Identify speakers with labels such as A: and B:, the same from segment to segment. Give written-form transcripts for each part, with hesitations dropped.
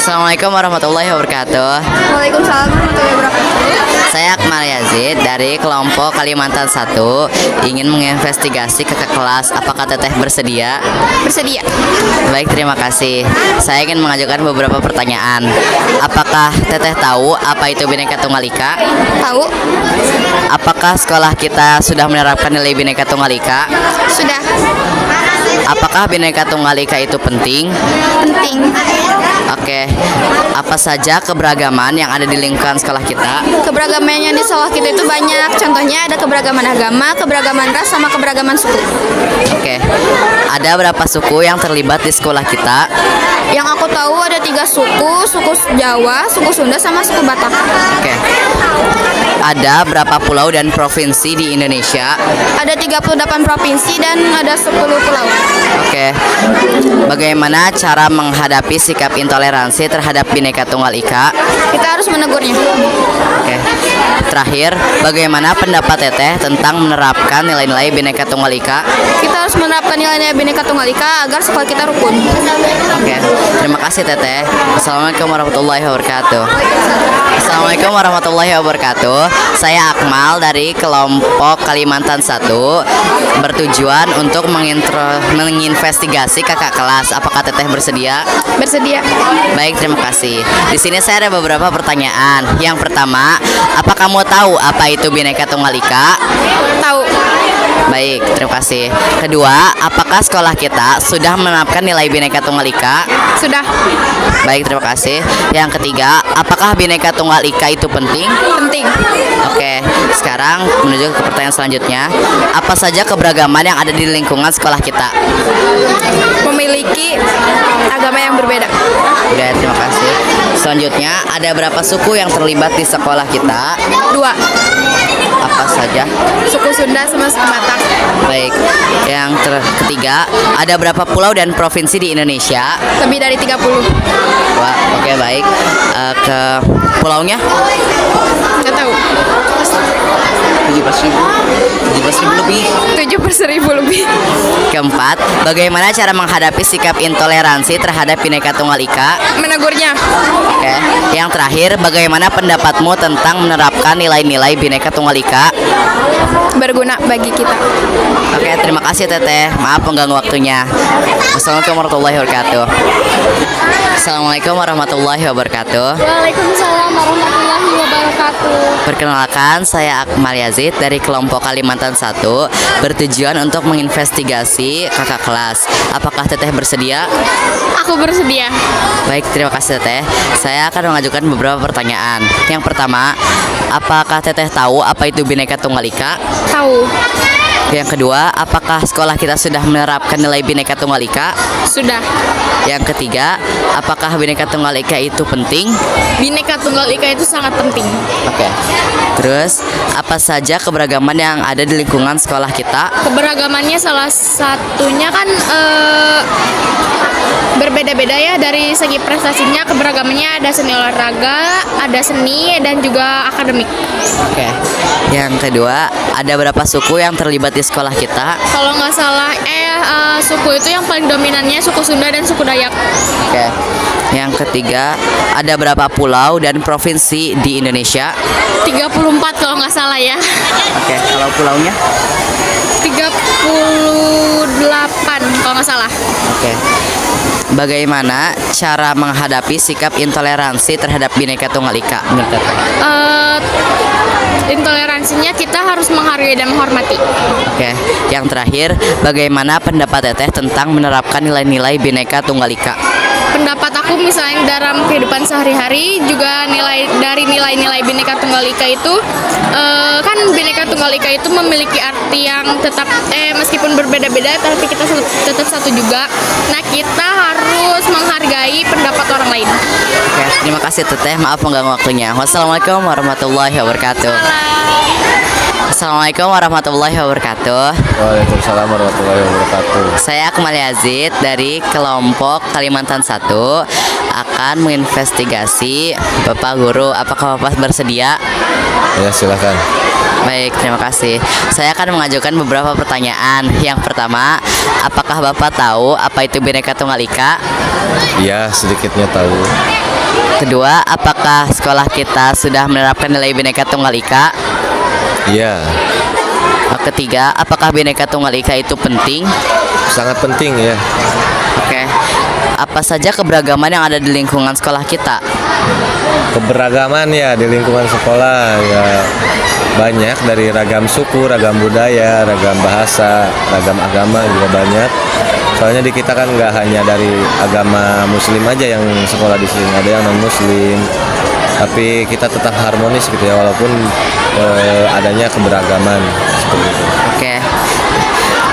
A: Assalamualaikum warahmatullahi wabarakatuh.
B: Waalaikumsalam warahmatullahi wabarakatuh.
A: Saya Akmal Yazid dari kelompok Kalimantan 1 ingin menginvestigasi kakak kelas. Apakah Teteh bersedia?
B: Bersedia.
A: Baik, terima kasih. Saya ingin mengajukan beberapa pertanyaan. Apakah Teteh tahu apa itu Bhinneka Tunggal Ika?
B: Tahu?
A: Apakah sekolah kita sudah menerapkan nilai Bhinneka Tunggal Ika?
B: Sudah.
A: Apakah Bhinneka Tunggal Ika itu penting?
B: Penting.
A: Oke. Apa saja keberagaman yang ada di lingkungan sekolah kita?
B: Keberagamannya di sekolah kita itu banyak. Contohnya ada keberagaman agama, keberagaman ras, sama keberagaman suku.
A: Oke. Ada berapa suku yang terlibat di sekolah kita?
B: Yang aku tahu ada 3 suku, suku Jawa, suku Sunda, sama suku Batak.
A: Oke. Ada berapa pulau dan provinsi di Indonesia?
B: Ada 38 provinsi dan ada 10 pulau.
A: Oke. Bagaimana cara menghadapi sikap intoleransi terhadap Bhinneka Tunggal Ika?
B: Kita harus menegurnya.
A: Oke. Terakhir, bagaimana pendapat Teteh tentang menerapkan nilai-nilai Bhinneka Tunggal Ika?
B: Kita harus menerapkan nilai-nilai Bhinneka Tunggal Ika agar sekolah kita rukun.
A: Oke. Terima kasih Teteh. Assalamualaikum warahmatullahi wabarakatuh. Assalamualaikum warahmatullahi wabarakatuh. Saya Akmal dari kelompok Kalimantan 1 bertujuan untuk menginvestigasi kakak kelas. Apakah Teteh bersedia?
B: Bersedia.
A: Baik, terima kasih. Di sini saya ada beberapa pertanyaan. Yang pertama, apa kamu tahu apa itu Bhinneka Tunggal Ika?
B: Tahu.
A: Baik, terima kasih. Kedua, apakah sekolah kita sudah menerapkan nilai Bhinneka Tunggal Ika?
B: Sudah.
A: Baik, terima kasih. Yang ketiga, apakah Bhinneka Tunggal Ika itu penting?
B: Penting.
A: Oke, sekarang menuju ke pertanyaan selanjutnya. Apa saja keberagaman yang ada di lingkungan sekolah kita?
B: Memiliki agama yang berbeda.
A: Oke, terima kasih. Selanjutnya, ada berapa suku yang terlibat di sekolah kita?
B: 2.
A: Apa saja?
B: Suku Sunda sama suku Batak.
A: Baik. Yang ketiga, ada berapa pulau dan provinsi di Indonesia?
B: Lebih dari 30.
A: Wah, oke, baik. Ke pulaunya?
B: Nggak tahu.
A: 17.000 lebih.
B: 7/1000 lebih.
A: Keempat, bagaimana cara menghadapi sikap intoleransi terhadap Bhinneka Tunggal Ika?
B: Menegurnya.
A: Oke. Yang terakhir, bagaimana pendapatmu tentang menerapkan nilai-nilai Bhinneka Tunggal Ika?
B: Berguna bagi kita.
A: Oke, terima kasih Teteh. Maaf mengganggu waktunya. Wassalamualaikum warahmatullahi wabarakatuh. Assalamualaikum warahmatullahi wabarakatuh.
B: Waalaikumsalam warahmatullahi wabarakatuh.
A: Perkenalkan, saya Akmal Yazid dari kelompok Kalimantan 1 bertujuan untuk menginvestigasi kakak kelas. Apakah Teteh bersedia?
B: Aku bersedia.
A: Baik, terima kasih Teteh. Saya akan mengajukan beberapa pertanyaan. Yang pertama, apakah Teteh tahu apa itu Bhinneka Tunggal Ika?
B: Tahu.
A: Yang kedua, apakah sekolah kita sudah menerapkan nilai Bhinneka Tunggal Ika?
B: Sudah.
A: Yang ketiga, apakah Bhinneka Tunggal Ika itu penting?
B: Bhinneka Tunggal Ika itu sangat penting.
A: Oke. Terus, apa saja keberagaman yang ada di lingkungan sekolah kita?
B: Keberagamannya salah satunya kan berbeda-beda ya dari segi prestasinya. Keberagamannya ada seni olahraga, ada seni, dan juga akademik.
A: Oke. Yang kedua, ada berapa suku yang terlibat di sekolah kita?
B: Kalau nggak salah suku itu yang paling dominannya suku Sunda dan suku Dayak.
A: Oke. Yang ketiga, ada berapa pulau dan provinsi di Indonesia?
B: 34 kalau nggak salah ya.
A: Oke, kalau pulaunya?
B: 38 kalau nggak salah.
A: Oke. Bagaimana cara menghadapi sikap intoleransi terhadap Bhinneka Tunggal Ika menurut Teteh?
B: Intoleransinya kita harus menghargai dan menghormati.
A: Oke. Yang terakhir, bagaimana pendapat Teteh tentang menerapkan nilai-nilai Bhinneka Tunggal Ika?
B: Pendapat aku misalnya dalam kehidupan sehari-hari juga nilai-nilai Bhinneka Tunggal Ika itu kan Bhinneka Tunggal Ika itu memiliki arti yang tetap meskipun berbeda-beda tapi kita tetap satu juga. Nah, kita harus menghargai pendapat orang lain.
A: Oke. Oke, terima kasih Teteh. Maaf mengganggu waktunya. Wassalamualaikum warahmatullahi wabarakatuh. Assalamualaikum warahmatullahi wabarakatuh.
C: Waalaikumsalam warahmatullahi wabarakatuh.
A: Saya Akmal Yazid dari kelompok Kalimantan 1 akan menginvestigasi Bapak Guru. Apakah Bapak bersedia?
C: Ya, silakan.
A: Baik, terima kasih. Saya akan mengajukan beberapa pertanyaan. Yang pertama, apakah Bapak tahu apa itu Bhinneka Tunggal Ika?
C: Ya, sedikitnya tahu.
A: Kedua, apakah sekolah kita sudah menerapkan nilai Bhinneka Tunggal Ika?
C: Ya,
A: Ketiga, apakah Bhinneka Tunggal Ika itu penting?
C: sangat penting ya.
A: Oke. Apa saja keberagaman yang ada di lingkungan sekolah kita?
C: Keberagaman ya di lingkungan sekolah ya banyak, dari ragam suku, ragam budaya, ragam bahasa, ragam agama juga banyak. Soalnya di kita kan nggak hanya dari agama Muslim aja yang sekolah di sini, ada yang non Muslim. Tapi kita tetap harmonis gitu ya, walaupun adanya keberagaman seperti itu.
A: Oke.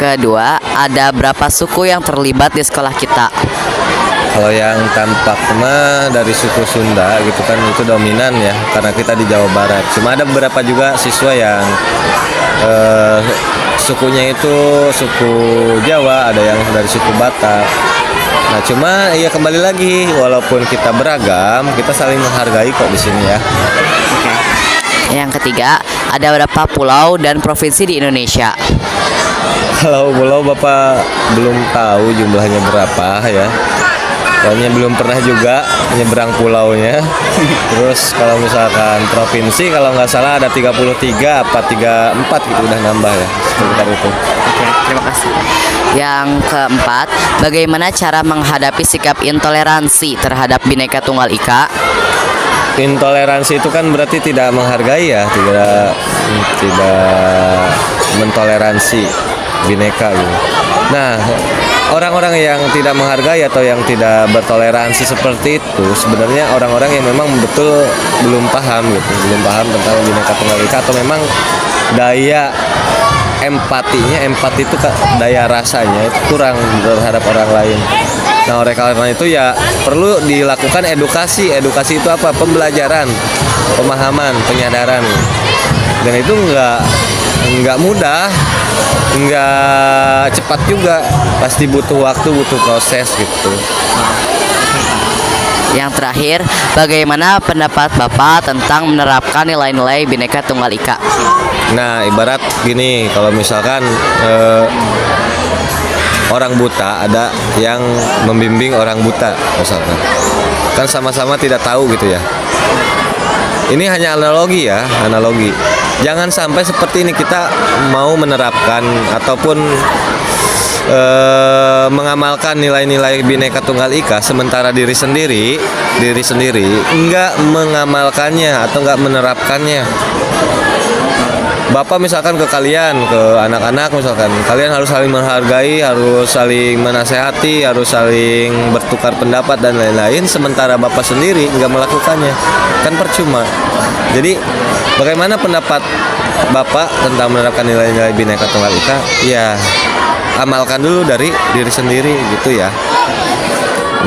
A: Kedua, ada berapa suku yang terlibat di sekolah kita?
C: Kalau yang tampak mah dari suku Sunda gitu kan, itu dominan ya, karena kita di Jawa Barat. Cuma ada beberapa juga siswa yang sukunya itu suku Jawa, ada yang dari suku Batak. Nah, cuma ya kembali lagi, walaupun kita beragam, kita saling menghargai kok di sini ya.
A: Oke. Yang ketiga, ada berapa pulau dan provinsi di Indonesia?
C: Kalau pulau Bapak belum tahu jumlahnya berapa ya. Soalnya belum pernah juga nyebrang pulaunya. Terus kalau misalkan provinsi, kalau nggak salah ada 33 apa 34 gitu, udah nambah ya sekitar itu.
A: Oke, terima kasih. Yang keempat, bagaimana cara menghadapi sikap intoleransi terhadap Bhinneka Tunggal Ika?
C: Intoleransi itu kan berarti tidak menghargai ya, tidak mentoleransi bineka gitu. Nah, orang-orang yang tidak menghargai atau yang tidak bertoleransi seperti itu sebenarnya orang-orang yang memang betul belum paham gitu, belum paham tentang Bhinneka Tunggal Ika, atau memang daya empati itu daya rasanya itu kurang terhadap orang lain. Nah, oleh karena itu ya perlu dilakukan edukasi. Edukasi itu apa? Pembelajaran, pemahaman, penyadaran. Dan itu nggak mudah, nggak cepat juga, pasti butuh waktu, butuh proses gitu.
A: Yang terakhir, bagaimana pendapat Bapak tentang menerapkan nilai-nilai Bhinneka Tunggal Ika?
C: Nah, ibarat gini, kalau misalkan orang buta ada yang membimbing orang buta misalkan, kan sama-sama tidak tahu gitu ya. Ini hanya analogi ya, analogi. Jangan sampai seperti ini kita mau menerapkan ataupun mengamalkan nilai-nilai Bhinneka Tunggal Ika, sementara diri sendiri enggak mengamalkannya atau enggak menerapkannya. Bapak misalkan ke kalian, ke anak-anak misalkan, kalian harus saling menghargai, harus saling menasehati, harus saling bertukar pendapat dan lain-lain, sementara Bapak sendiri nggak melakukannya, kan percuma. Jadi bagaimana pendapat Bapak tentang menerapkan nilai-nilai Bhinneka Tunggal Ika? Ya, amalkan dulu dari diri sendiri gitu ya,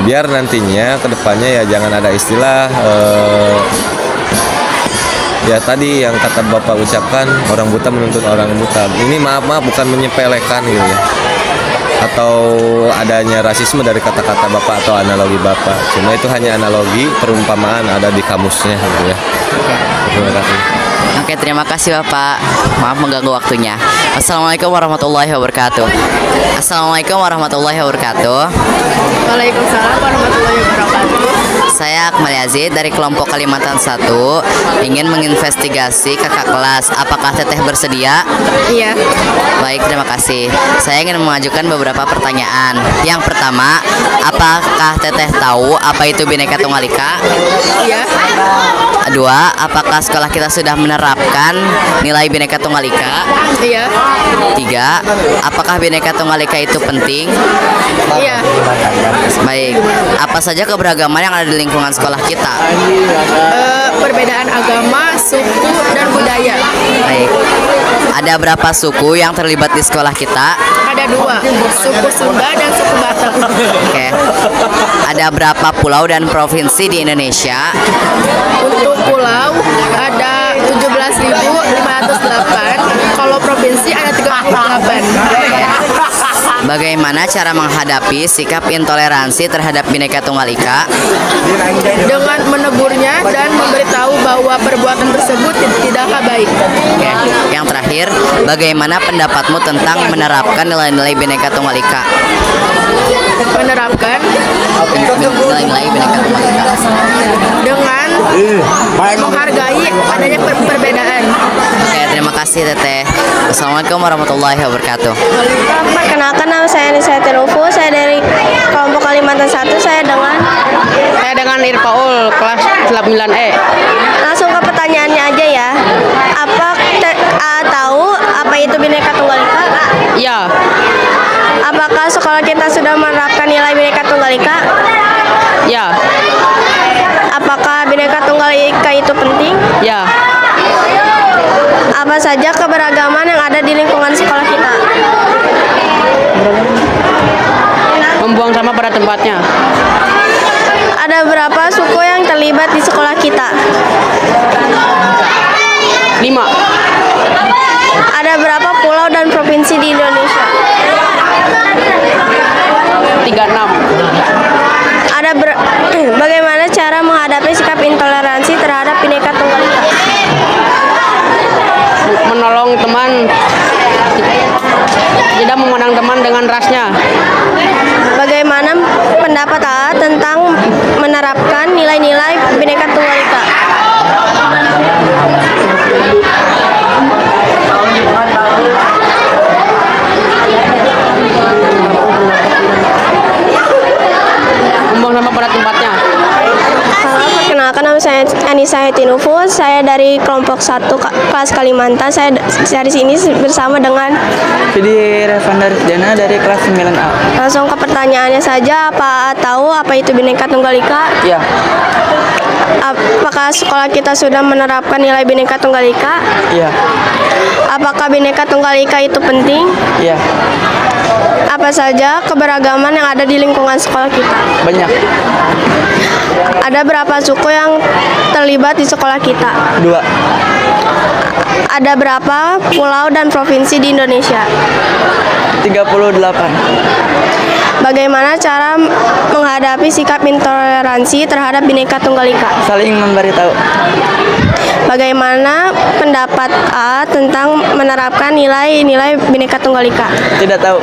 C: biar nantinya kedepannya ya jangan ada istilah ya tadi yang kata Bapak ucapkan, orang buta menuntut orang buta. Ini maaf bukan menyepelekan gitu ya, atau adanya rasisme dari kata-kata Bapak atau analogi Bapak. Cuma itu hanya analogi, perumpamaan, ada di kamusnya gitu ya. Terima kasih.
A: Oke, terima kasih Bapak. Maaf mengganggu waktunya. Assalamualaikum warahmatullahi wabarakatuh. Assalamualaikum warahmatullahi wabarakatuh.
B: Waalaikumsalam warahmatullahi wabarakatuh.
A: Saya Akmal Yazid dari kelompok Kalimantan 1 ingin menginvestigasi kakak kelas. Apakah Teteh bersedia?
B: Iya.
A: Baik, terima kasih. Saya ingin mengajukan beberapa pertanyaan. Yang pertama, apakah Teteh tahu apa itu Bhinneka Tunggal Ika?
B: Iya.
A: Dua, apakah sekolah kita sudah menerapkan nilai Bhinneka Tunggal Ika?
B: Iya.
A: Tiga, apakah Bhinneka Tunggal Ika itu penting?
B: Iya.
A: Baik, apa saja keberagaman yang ada di lingkungan sekolah kita?
B: Perbedaan agama, suku, dan budaya.
A: Baik, ada berapa suku yang terlibat di sekolah kita?
B: Ada 2, suku Sunda dan suku Batak.
A: Oke, Ada berapa pulau dan provinsi di Indonesia?
B: Untuk pulau ada 17.508, kalau provinsi ada 38.
A: Bagaimana cara menghadapi sikap intoleransi terhadap Bhinneka Tunggal Ika?
B: Dengan menegurnya dan memberitahu bahwa perbuatan tersebut tidaklah baik.
A: Oke. Yang terakhir, bagaimana pendapatmu tentang menerapkan nilai-nilai Bhinneka Tunggal Ika?
B: Menerapkan
A: Nilai-nilai Bhinneka Tunggal Ika.
B: dengan menghargai adanya perbedaan.
A: Oke, terima kasih Teteh. Assalamualaikum warahmatullahi wabarakatuh.
D: Perkenalkan, nama saya Anissa Tinufu, saya dari kelompok Kalimantan 1, saya dengan
E: Irfaul kelas 9E.
D: langsung ke pertanyaannya aja ya. Tahu apa itu Bhinneka Tunggal Ika?
E: Ya,
D: Apakah sekolah kita sudah menerapkan nilai Bhinneka Tunggal Ika?
E: ya,
D: Apakah Bhinneka Tunggal Ika itu penting?
E: ya.
D: Apa saja keberagaman yang ada di lingkungan sekolah kita?
E: Membuang sampah pada tempatnya.
D: Ada berapa suku yang terlibat di sekolah kita?
E: 5.
D: Ada berapa pulau dan provinsi di Indonesia?
E: 36.
D: Bagaimana cara menghadapi sikap intoleransi terhadap Bhinneka Tunggal Ika?
E: Menolong teman, tidak memandang teman dengan rasnya.
D: Bagaimana pendapat A tentang menerapkan nilai-nilai Bhinneka Tunggal Ika?
E: Membuang sampah pada tempatnya.
D: Halo, perkenalkan, nama saya Anissa Tinufu, saya dari kelompok 1 kelas Kalimantan. Saya dari sini bersama dengan
F: Jadi Revander Jana dari kelas 9A.
D: langsung ke pertanyaannya saja. Apa tahu apa itu Bhinneka Tunggal Ika?
F: Ya,
D: Apakah sekolah kita sudah menerapkan nilai Bhinneka Tunggal Ika?
F: ya,
D: Apakah Bhinneka Tunggal Ika itu penting?
F: ya,
D: Apa saja keberagaman yang ada di lingkungan sekolah kita?
F: banyak.
D: Ada berapa suku yang terlibat di sekolah kita?
F: 2,
D: Ada berapa pulau dan provinsi di Indonesia?
F: 38.
D: Bagaimana cara menghadapi sikap intoleransi terhadap Bhinneka Tunggal Ika?
F: Saling memberitahu.
D: Bagaimana pendapat A tentang menerapkan nilai-nilai Bhinneka Tunggal Ika?
F: Tidak tahu.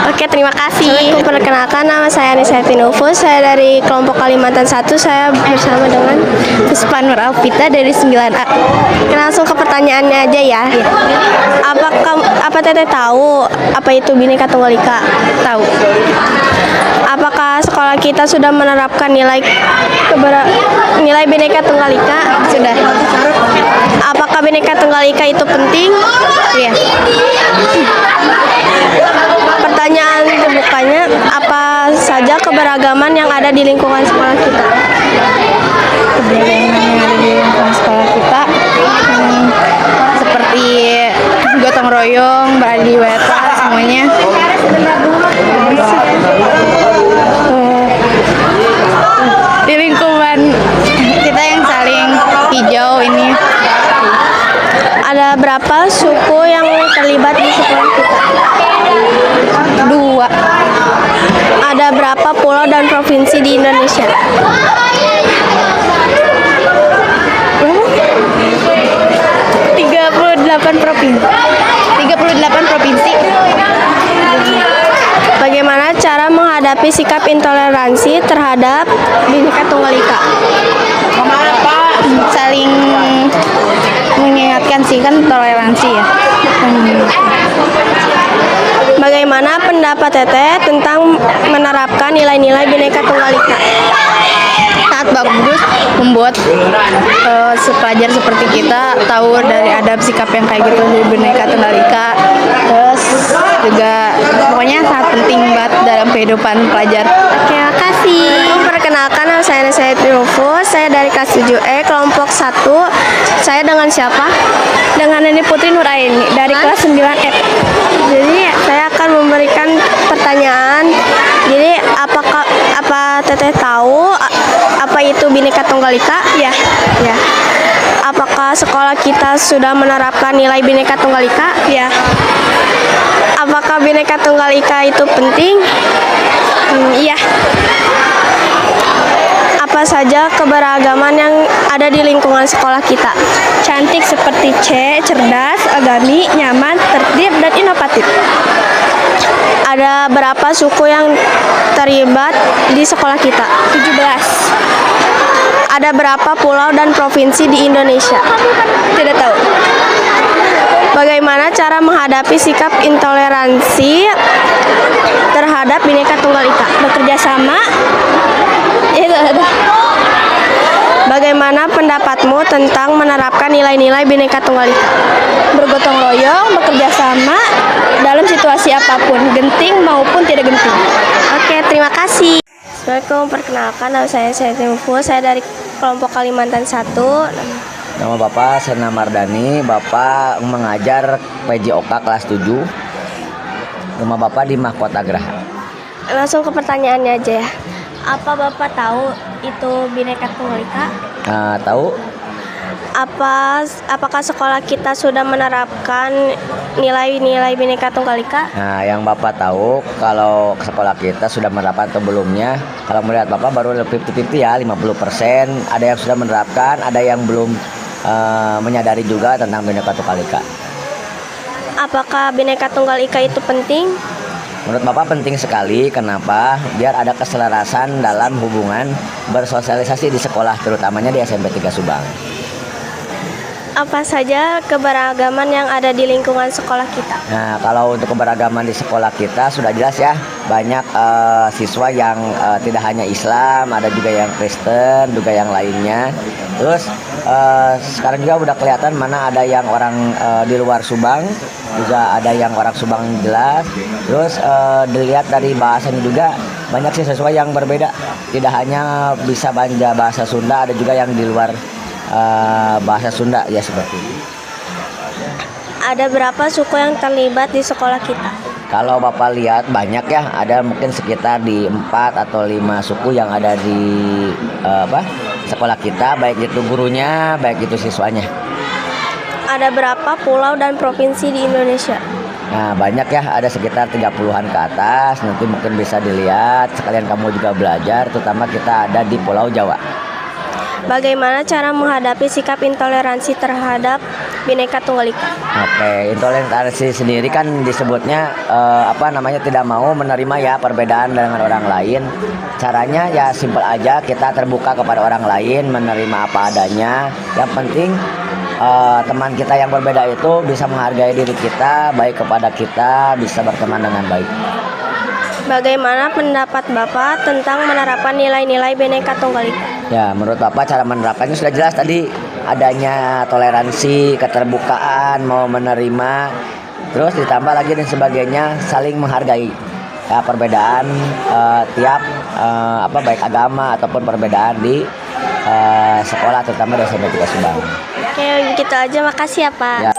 D: Oke, terima kasih. Perkenalkan, nama saya Anissa Tinufu, saya dari kelompok Kalimantan 1, saya bersama dengan Puspa Nur Alvita dari 9A. Langsung ke pertanyaannya aja ya. Apa Teteh tahu apa itu Bhinneka Tunggal Ika? Tahu. Apakah sekolah kita sudah menerapkan nilai Bhinneka Tunggal Ika? Sudah. Apakah Bhinneka Tunggal Ika itu penting? Iya. Pertanyaan terbukanya, apa saja keberagaman yang ada di lingkungan sekolah kita? Keberagaman yang ada di lingkungan sekolah kita seperti gotong royong, beradiweta, semuanya. Di lingkungan kita yang saling hijau ini. Ada berapa suku yang terlibat di sekolah kita? 2. Ada berapa pulau dan provinsi di Indonesia? Berapa? 38 provinsi. 38 provinsi. Bagaimana cara menghadapi sikap intoleransi terhadap Bhinneka Tunggal Ika? Saling mengingatkan sih, kan toleransi ya. Bagaimana pendapat Teteh tentang menerapkan nilai-nilai Bhinneka Tunggal Ika? Sangat bagus, membuat pelajar seperti kita tahu dari adab sikap yang kayak gitu di Bhinneka Tunggal Ika. Terus juga pokoknya sangat penting banget dalam kehidupan pelajar. Terima kasih. Perkenalkan, nama saya Anissa Tinufu, saya dari kelas 7E kelompok 1. Saya dengan siapa? Dengan Neni Putri Nuraini dari kelas 9F. Jadi saya akan memberikan pertanyaan. Jadi apa Teteh tahu Bhinneka Tunggal Ika? Ya. Ya. Apakah sekolah kita sudah menerapkan nilai Bhinneka Tunggal Ika? Ya. Apakah Bhinneka Tunggal Ika itu penting? Iya. Apa saja keberagaman yang ada di lingkungan sekolah kita? Cantik seperti C, cerdas, agami, nyaman, tertib, dan inovatif. Ada berapa suku yang terlibat di sekolah kita? 17. Ada berapa pulau dan provinsi di Indonesia? Tidak tahu. Bagaimana cara menghadapi sikap intoleransi terhadap Bhinneka Tunggal Ika? Bekerja sama. Bagaimana pendapatmu tentang menerapkan nilai-nilai Bhinneka Tunggal Ika? Bergotong royong, bekerja sama dalam situasi apapun, genting maupun tidak genting. Oke, terima kasih. Assalamualaikum, perkenalkan nama saya Timfu, saya dari kelompok Kalimantan 1.
G: Nama Bapak Sena Mardani, Bapak mengajar PJOK kelas 7. Rumah Bapak di Mahkota Graha.
D: Langsung ke pertanyaannya aja ya. Apa Bapak tahu itu Bhinneka Tunggal Ika?
G: Tahu?
D: Apakah sekolah kita sudah menerapkan nilai-nilai Bhinneka Tunggal Ika?
G: Nah, yang Bapak tahu kalau sekolah kita sudah menerapkan atau belumnya? Kalau melihat Bapak baru 50-50 ya, 50%. Ada yang sudah menerapkan, ada yang belum menyadari juga tentang Bhinneka Tunggal Ika.
D: Apakah Bhinneka Tunggal Ika itu penting?
G: Menurut Bapak penting sekali. Kenapa? Biar ada keselarasan dalam hubungan bersosialisasi di sekolah, terutamanya di SMP 3 Subang.
D: Apa saja keberagaman yang ada di lingkungan sekolah kita?
G: Nah, kalau untuk keberagaman di sekolah kita sudah jelas ya. Banyak siswa yang tidak hanya Islam, ada juga yang Kristen, juga yang lainnya. Terus sekarang juga udah kelihatan mana ada yang orang di luar Subang, juga ada yang orang Subang jelas. Terus dilihat dari bahasanya juga banyak siswa yang berbeda. Tidak hanya bisa bahasa Sunda, ada juga yang di luar bahasa Sunda ya seperti itu.
D: Ada berapa suku yang terlibat di sekolah kita?
G: Kalau Bapak lihat banyak ya, ada mungkin sekitar di 4 atau 5 suku yang ada di sekolah kita, baik itu gurunya, baik itu siswanya.
D: Ada berapa pulau dan provinsi di Indonesia?
G: Nah, banyak ya, ada sekitar 30-an ke atas. Nanti mungkin bisa dilihat, sekalian kamu juga belajar, terutama kita ada di Pulau Jawa.
D: Bagaimana cara menghadapi sikap intoleransi terhadap Bhinneka Tunggal Ika?
G: Oke, intoleransi sendiri kan disebutnya tidak mau menerima ya perbedaan dengan orang lain. Caranya ya simpel aja, kita terbuka kepada orang lain, menerima apa adanya. Yang penting teman kita yang berbeda itu bisa menghargai diri kita, baik kepada kita, bisa berteman dengan baik.
D: Bagaimana pendapat Bapak tentang menerapkan nilai-nilai Bhinneka Tunggal Ika?
G: Ya, menurut Bapak cara menerapkannya sudah jelas tadi, adanya toleransi, keterbukaan, mau menerima, terus ditambah lagi dan sebagainya, saling menghargai ya, perbedaan tiap baik agama ataupun perbedaan di sekolah, terutama di SMP 3 Subang.
D: Oke, gitu aja. Makasih ya Pak.
G: Ya.